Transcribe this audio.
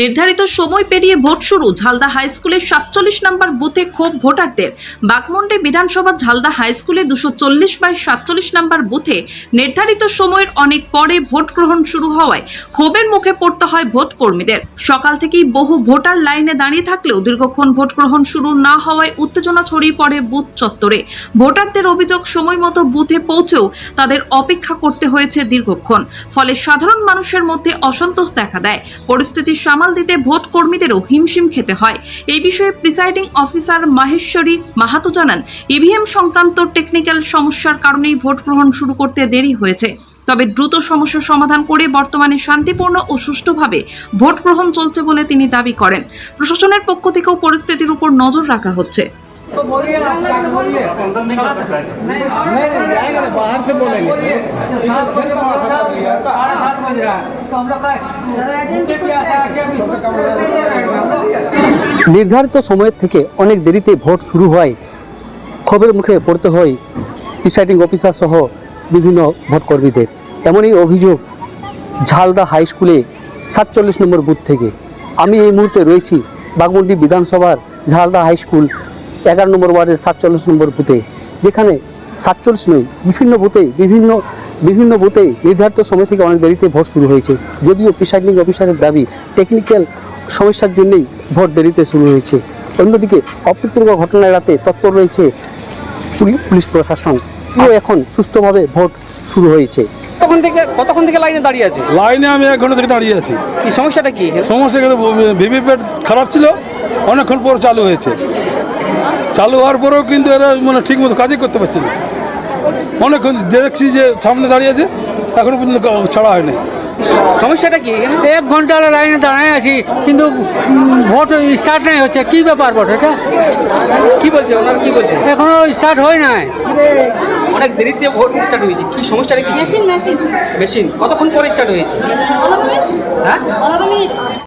নির্ধারিত সময় পেরিয়ে ভোট শুরু। ঝালদা হাই স্কুলের 47 নম্বর বুথে ক্ষোভ ভোটারদের। বাঘমুন্ডি বিধানসভা ঝালদা হাই স্কুলে 240/47 নম্বর বুথে নির্ধারিত সময়ের অনেক পরে ভোট গ্রহণ শুরু হওয়ায় ক্ষোভের মুখে পড়তে হয় ভোট কর্মীদের। সকাল থেকেই বহু ভোটার লাইনে দাঁড়িয়ে থাকলেও দীর্ঘক্ষণ ভোট গ্রহণ শুরু না হওয়ায় উত্তেজনা ছড়িয়ে পড়ে বুথ চত্বরে। ভোটারদের অভিযোগ, সময় মতো বুথে পৌঁছেও তাদের অপেক্ষা করতে হয়েছে দীর্ঘক্ষণ। ফলে সাধারণ মানুষের মধ্যে অসন্তোষ দেখা দেয়। পরিস্থিতি সামাল দিতে ভোট কর্মীদেরও হিমশিম খেতে হয়। এই বিষয়ে প্রিসাইডিং অফিসার মাহেশ্বরী মাহাতো জানান, ইভিএম সংক্রান্ত টেকনিক্যাল সমস্যার কারণেই ভোট গ্রহণ শুরু করতে দেরি হয়েছে। তবে দ্রুত সমস্যার সমাধান করে বর্তমানে শান্তিপূর্ণ ও সুষ্ঠুভাবে ভোট গ্রহণ চলছে বলে তিনি দাবি করেন। প্রশাসনের পক্ষ থেকেও পরিস্থিতির উপর নজর রাখা হচ্ছে। নির্ধারিত সময়ের থেকে অনেক দেরিতে ভোট শুরু হয়, ক্ষোভের মুখে পড়তে হয় প্রিসাইডিং অফিসার সহ বিভিন্ন ভোট কর্মীদের। এমনই অভিযোগ ঝালদা হাই স্কুলে 47 নম্বর বুথ থেকে। আমি এই মুহূর্তে রয়েছি বাঘমুন্ডি বিধানসভার ঝালদা হাই স্কুল 11 নম্বর ওয়ার্ডের 47 নম্বর বুথে, যেখানে 47 নয়, বিভিন্ন বুথে নির্ধারিত সময় থেকে অনেক দেরিতে ভোট শুরু হয়েছে। যদিও প্রিসাইডিং অফিসারের দাবি টেকনিক্যাল সমস্যার জন্যই ভোট দেরিতে শুরু হয়েছে। অন্যদিকে অপ্রীতিকর ঘটনা এড়াতে তৎপর রয়েছে পুলিশ প্রশাসন। এখন সুষ্ঠুভাবে ভোট শুরু হয়েছে। কতক্ষণ থেকে লাইনে দাঁড়িয়ে আছে? লাইনে আমি 1 ঘন্টা থেকে দাঁড়িয়ে আছি। কি সমস্যাটা কি? সমস্যা কিন্তু ভিভিপ্যাট খারাপ ছিল, অনেকক্ষণ পর চালু হয়েছে। চালু হওয়ার পরেও কিন্তু এরা ঠিক মতো কাজই করতে পারছে না। অনেকক্ষণ দেখছি যে সামনে দাঁড়িয়ে আছে, এখনো পর্যন্ত ছাড়া হয়নি। সমস্যাটা কি? 1 ঘন্টা লাইনে দাঁড়িয়ে আছি, কিন্তু ভোট স্টার্ট নাই হচ্ছে। কি ব্যাপার ভোট এটা? কি বলছে ওনারা, কি বলছে? এখনো স্টার্ট হয় নাই। অনেক দেরিতে ভোট স্টার্ট হয়েছে। কি সমস্যাটা কি? মেশিন কতক্ষণ পরে স্টার্ট হয়েছে? হ্যাঁ,